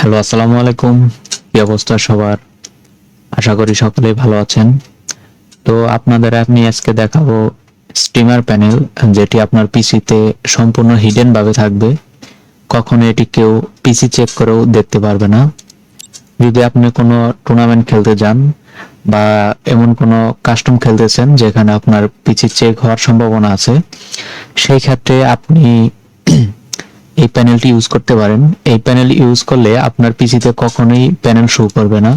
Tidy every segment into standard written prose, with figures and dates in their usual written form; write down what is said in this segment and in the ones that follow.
Hello, আসসালামু আলাইকুম। কি অবস্থা সবার? আশা করি সকলেই ভালো আছেন। তো আপনাদের আমি আজকে দেখাবো স্টিমার প্যানেল, যেটি আপনার পিসিতে সম্পূর্ণ হিডেন ভাবে থাকবে। কখনো এটি কেউ পিসি চেক করেও দেখতে পারবে না। যদি আপনি কোনো টুর্নামেন্ট খেলতে যান বা এমন কোনো কাস্টম খেলতেছেন যেখানে আপনার পিসি চেক হওয়ার সম্ভাবনা আছে, সেই ক্ষেত্রে আপনি এই প্যানেলটি ইউজ করতে পারেন। এই প্যানেল ইউজ করলে আপনার পিসিতে কখনোই প্যানেল শো করবে না।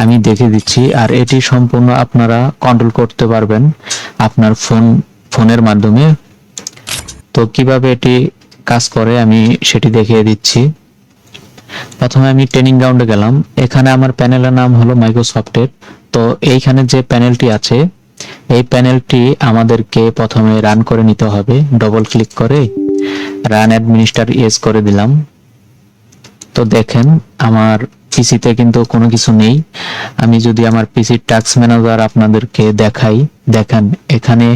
আমি দেখে দিচ্ছি। আর এটি সম্পূর্ণ আপনারা কন্ট্রোল করতে পারবেন আপনার ফোনের মাধ্যমে। তো কিভাবে এটি কাজ করে আমি সেটি দেখিয়ে দিচ্ছি। প্রথমে আমি ট্রেনিং গ্রাউন্ডে গেলাম। এখানে আমার প্যানেলের নাম হলো মাইক্রোসফটের। তো এইখানে যে প্যানেলটি আছে, এই প্যানেলটি আমাদেরকে প্রথমে রান করে নিতে হবে। ডবল ক্লিক করে রান অ্যাডমিনিস্ট্রেটর ইয়েস করে দিলাম। তো দেখেন আমার পিসিতে কিন্তু কোনো কিছু নেই। আমি যদি আমার পিসির টাস্ক ম্যানেজার আপনাদেরকে দেখাই, দেখেন এখানে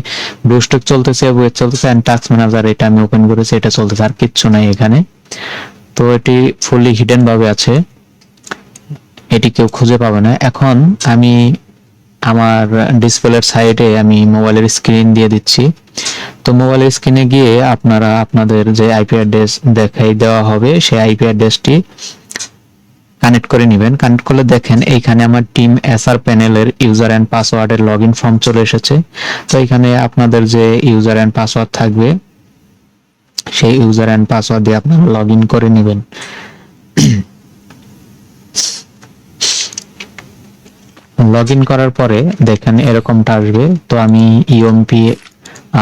ব্লুস্ট্যাক চলতেছে, ওয়েব চলতেছে, এন্ড টাস্ক ম্যানেজার এটা আমি ওপেন করেছি, এটা চলতেছে, আর কিচ্ছু নাই এখানে। তো এটি ফুললি হিডেন ভাবে আছে, এটি কেউ খুঁজে পাবে না। এখন আমি আমার ডিসপ্লের সাইডে আমি মোবাইলের স্ক্রিন দিয়ে দিচ্ছি। তো মোবাইলের স্ক্রিনে গিয়ে আপনারা আপনাদের যে আইপি অ্যাড্রেস দেখাই দেওয়া হবে সেই আইপি অ্যাড্রেসটি কানেক্ট করে নেবেন। কানেক্ট করলে দেখেন এইখানে আমার টিম এসআর প্যানেলের ইউজার অ্যান্ড পাসওয়ার্ডের লগইন ফর্ম চলে এসেছে। তো এখানে আপনাদের যে ইউজার অ্যান্ড পাসওয়ার্ড থাকবে সেই ইউজার অ্যান্ড পাসওয়ার্ড দিয়ে আপনারা লগইন করে নেবেন। লগইন করার পরে দেখেন এরকমটা আসবে। তো আমি ইএমপি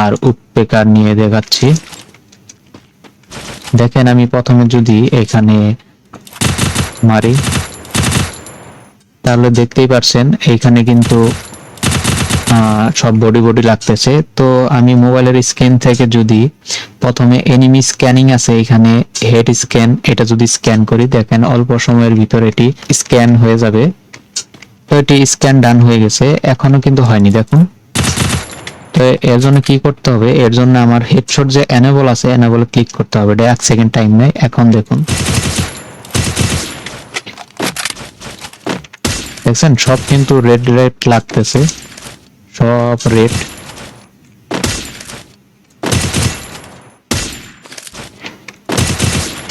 আর উৎপেকার নিয়ে দেখাচ্ছি। দেখেন আমি প্রথমে যদি এখানে মারি তাহলে দেখতেই পারছেন এইখানে কিন্তু সব বডি লাগতেছে। তো আমি মোবাইলের স্ক্রিন থেকে যদি প্রথমে এনিমি স্ক্যানিং আছে, এখানে হেড স্ক্যান, এটা যদি স্ক্যান করি দেখেন অল্প সময়ের ভিতর এটি স্ক্যান হয়ে যাবে। তো এটি স্ক্যান ডান হয়ে গেছে, এখনো কিন্তু হয়নি দেখুন। তো এর জন্য কি করতে হবে, এর জন্য আমার হেডশট যে এনেবল আছে এনেবলে ক্লিক করতে হবে। এটা 1 সেকেন্ড টাইম নেয়। এখন দেখুন দেখছেন সব কিন্তু রেড লাগতেছে, সব রেড।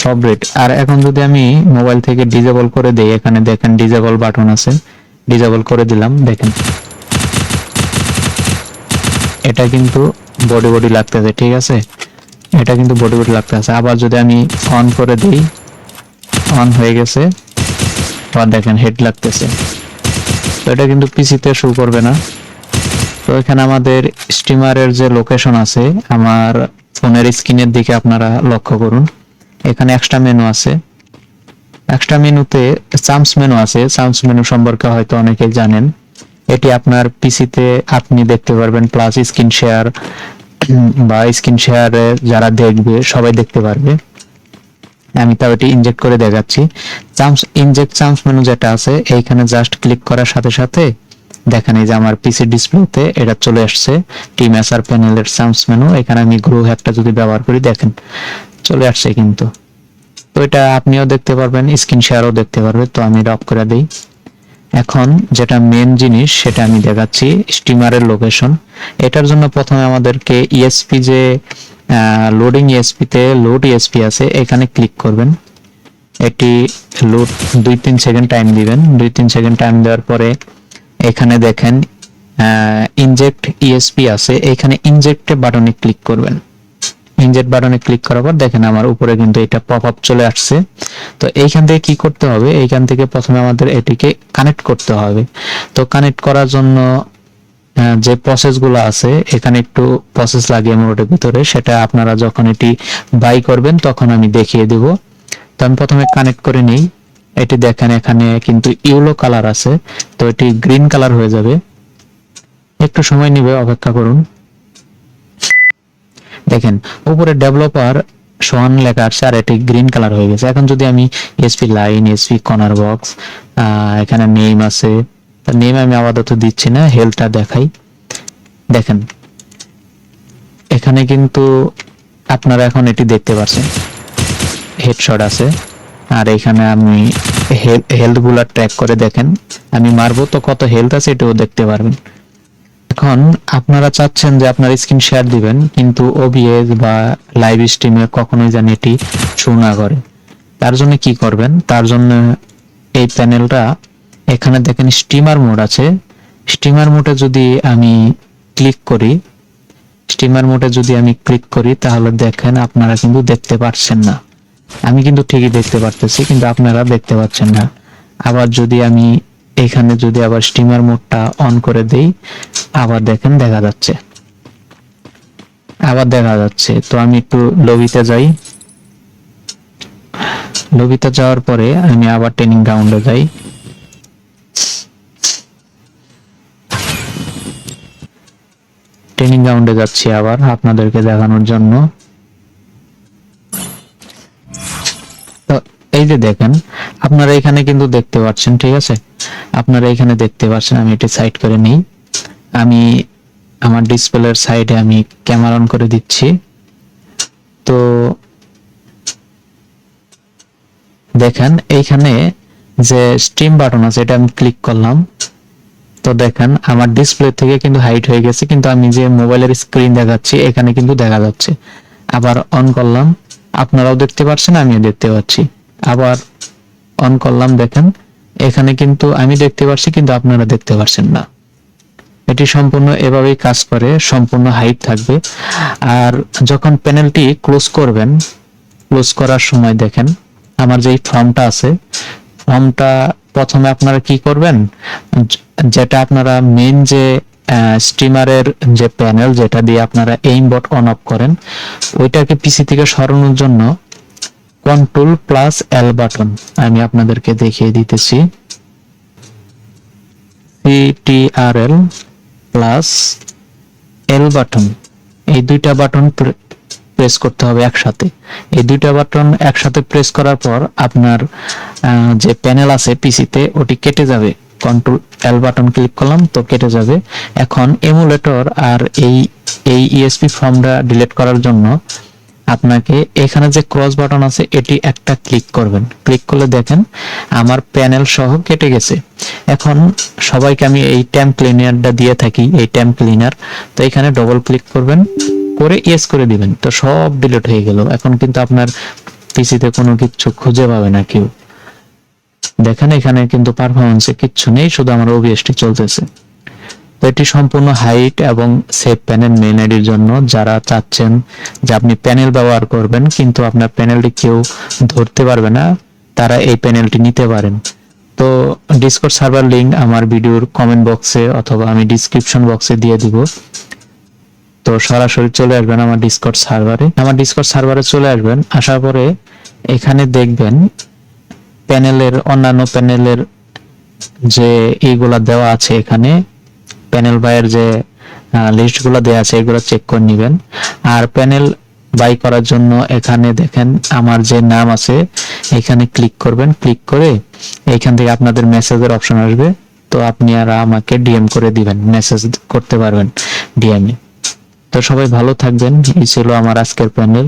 সব রেড। আর এখন যদি আমি মোবাইল থেকে ডিসেবল করে দেই, এখানে দেখেন ডিসেবল বাটন আছে, ডিসেবল করে দিলাম। দেখেন এটা কিন্তু বডি লাগতেছে, ঠিক আছে, এটা কিন্তু বডি লাগতেছে। আবার যদি আমি অন করে দিই, অন হয়ে গেছে। আবার দেখেন হেড লাগতেছে। তো এটা কিন্তু পিসিতে শো করবে না। তো এখানে আমাদের স্টিমারের যে লোকেশন আছে আমার ফোনের স্ক্রিনের দিকে আপনারা লক্ষ্য করুন। এখানে এক্সট্রা মেনু আছে। এক্সট্রা মেনুতে চাম্পস মেনু আছে। চাম্পস মেনু সম্পর্কে হয়তো অনেকেই জানেন। এটি আপনার পিসিতে আপনি দেখতে পারবেন, প্লাস স্ক্রিন শেয়ার বা স্ক্রিন শেয়ারে যারা দেখবে সবাই দেখতে পারবে। আমি তাও এটি ইনজেক্ট করে দেখাচ্ছি। চাম্পস মেনু যেটা আছে এইখানে জাস্ট ক্লিক করার সাথে সাথে দেখেন এই যে আমার পিসি ডিসপ্লেতে এটা চলে আসছে, টিম এসআর প্যানেলের চাম্পস মেনু। এখানে আমি গ্রো হ্যাকটা যদি ব্যবহার করি দেখেন চলে আসছে কিন্তু। তো এটা আপনিও দেখতে পারবেন, স্ক্রিন শেয়ারও দেখতে পারবেন। তো আমি অফ করে দিই। এখন যেটা মেন জিনিস সেটা আমি দেখাচ্ছি, স্টিমারের লোকেশন। এটার জন্য প্রথমে আমাদেরকে ইএসপি যে লোডিং ইএসপিতে লোড ইএসপি আছে এখানে ক্লিক করবেন। এটি লোড 2-3 সেকেন্ড টাইম দিবেন। 2-3 সেকেন্ড টাইম দেওয়ার পরে এখানে দেখেন ইনজেক্ট ইএসপি আছে, এখানে ইনজেক্ট বাটনে ক্লিক করবেন। ইনজেক্ট বাটনে ক্লিক করার পর দেখেন আমার উপরে কিন্তু এটা পপ আপ চলে আসছে। তো এইখান থেকে কি করতে হবে, এইখান থেকে প্রথমে আমাদের এটিকে কানেক্ট করতে হবে। তো কানেক্ট করার জন্য যে প্রসেসগুলো আছে এখানে একটু প্রসেস লাগে মোডের ভিতরে, সেটা আপনারা যখন এটি বাই করবেন তখন আমি দেখিয়ে দেব। তো আমি প্রথমে কানেক্ট করে নিই। এটি দেখেন এখানে কিন্তু ইয়েলো কালার আছে, তো এটি গ্রিন কালার হয়ে যাবে। একটু সময় নেবে, অপেক্ষা করুন। দেখেন উপরে ডেভেলপার সোয়ান লেখা আসছে আর এটি গ্রিন কালার হয়ে গেছে। এখন যদি আমি SP line, SP corner box, এখানে নেম আছে, নেম আমি আপাতত দিচ্ছি না, হেলথটা দেখাই। দেখেন এখানে কিন্তু আপনারা এখন এটি দেখতে পাচ্ছেন হেডশট আছে। আর এখানে আমি হেলথ গুলা ট্র্যাক করে দেখেন, আমি মারবো তো কত হেলথ আছে এটাও দেখতে পারবেন। এখন আপনারা চাচ্ছেন যে আপনার স্ক্রিন শেয়ার দিবেন, কিন্তু ওবিএস বা লাইভ স্ট্রিমে কখনোই জানি এটি শো না করে। তার জন্য কি করবেন, তার জন্য এই প্যানেলটা এখানে দেখেন স্টিমার মোড আছে, স্টিমার মোডে যদি আমি ক্লিক করি, স্টিমার মোডে যদি আমি ক্লিক করি তাহলে দেখেন আপনারা কিন্তু দেখতে পাচ্ছেন না। আমি কিন্তু ঠিকই দেখতে পারতেছি, কিন্তু আপনারা দেখতে পাচ্ছেন না। আবার যদি আমি এখানে যদি আবার স্টিমার মোডটা অন করে দেই, আবার দেখেন দেখা যাচ্ছে, আবার দেখা যাচ্ছে। তো আমি একটু লবিতে যাই, লবিতে যাওয়ার পরে আমি আবার ট্রেনিং গ্রাউন্ডে যাই। ট্রেনিং গ্রাউন্ডে যাচ্ছি আবার আপনাদেরকে দেখানোর জন্য। তো এই যে দেখেন আপনারা এখানে কিন্তু দেখতে পাচ্ছেন, ঠিক আছে, আপনারা এখানে দেখতে পাচ্ছেন। আমি এটি সাইড করে নিই, আমি আমার ডিসপ্লের সাইডে আমি ক্যামেরা অন করে দিচ্ছি। তো দেখেন এইখানে যে স্ট্রিম বাটন আছে এটা আমি ক্লিক করলাম, তো দেখেন আমার ডিসপ্লে থেকে কিন্তু হাইড হয়ে গেছে, কিন্তু আমি যে মোবাইলের স্ক্রিন দেখাচ্ছি এখানে কিন্তু দেখা যাচ্ছে। আবার অন করলাম, আপনারাও দেখতে পাচ্ছেন, আমিও দেখতে পাচ্ছি। আবার অন করলাম, দেখেন এখানে কিন্তু আমি দেখতে পাচ্ছি কিন্তু আপনারা দেখতে পাচ্ছেন না। এটি সম্পূর্ণ এভাবেই কাজ করে, সম্পূর্ণ হাইড থাকবে। আর যখন প্যানেলটি ক্লোজ করবেন, ক্লোজ করার সময় দেখেন আমার যে ফর্মটা আছে, ফর্মটা প্রথমে আপনারা কি করবেন, যেটা আপনারা মেইন যে স্টিমারের যে প্যানেল যেটা দিয়ে আপনারা এইম বট অন অফ করেন, ওইটাকে পিসি থেকে সরানোর জন্য কন্ট্রোল প্লাস এল বাটন আমি আপনাদেরকে দেখিয়ে দিতেছি। CTRL প্লাস এল বাটন, এই দুইটা বাটন প্রেস করতে হবে একসাথে। এই দুইটা বাটন একসাথে প্রেস করার পর আপনার যে প্যানেল আছে পিসিতে ওটি কেটে যাবে। কন্ট্রোল এল বাটন ক্লিক করলাম তো কেটে যাবে। এখন এমুলেটর আর এই ইএসপি ফর্মটা ডিলিট করার জন্য আপনাকে এখানে যে ক্রস বাটন আছে এটি একটা ক্লিক করবেন। ক্লিক করলে দেখেন আমার প্যানেল সহ কেটে গেছে। এখন সবাইকে আমি এই ট্যাম্প ক্লিনারটা দিয়ে থাকি, এই ট্যাম্প ক্লিনার, তো এখানে ডবল ক্লিক করবেন, করে ইয়েস করে দিবেন, তো সব ডিলিট হয়ে গেল। এখন কিন্তু আপনার পিসিতে কোনো কিছু খুঁজে পাবে না কেউ। দেখেন এখানে কিন্তু পারফরম্যান্সে কিচ্ছু নেই, শুধু আমার ওবিএসটি চলতেছে। তো এটি সম্পূর্ণ হাইট এবং সেভ প্যানেল মেইন আইডির জন্য। যারা চাচ্ছেন যে আপনি প্যানেল ব্যবহার করবেন কিন্তু আপনার প্যানেলটি কেউ ধরতে পারবে না, তারা এই প্যানেলটি নিতে পারেন। তো ডিসকর্ড সার্ভার লিংক আমার ভিডিওর কমেন্ট বক্সে অথবা আমি ডিসক্রিপশন বক্সে দিয়ে দিব। তো সরাসরি চলে আসবেন আমার ডিসকর্ড সার্ভারে, আমার ডিসকর্ড সার্ভারে চলে আসবেন। আসার পরে এখানে দেখবেন প্যানেলের অন্যান্য প্যানেলের যে এইগুলা দেওয়া আছে, এখানে প্যানেল বাইয়ের যে লিস্টগুলো দেওয়া আছে এগুলো চেক করে নেবেন। আর প্যানেল বাই করার জন্য এখানে দেখেন আমার যে নাম আছে এখানে ক্লিক করবেন। ক্লিক করে এইখান থেকে আপনাদের মেসেজের অপশন আসবে, তো আপনি আর আমাকে ডিএম করে দিবেন, মেসেজ করতে পারবেন ডিএমে। তো সবাই ভালো থাকবেন। এই ছিল আমার আজকের প্যানেল।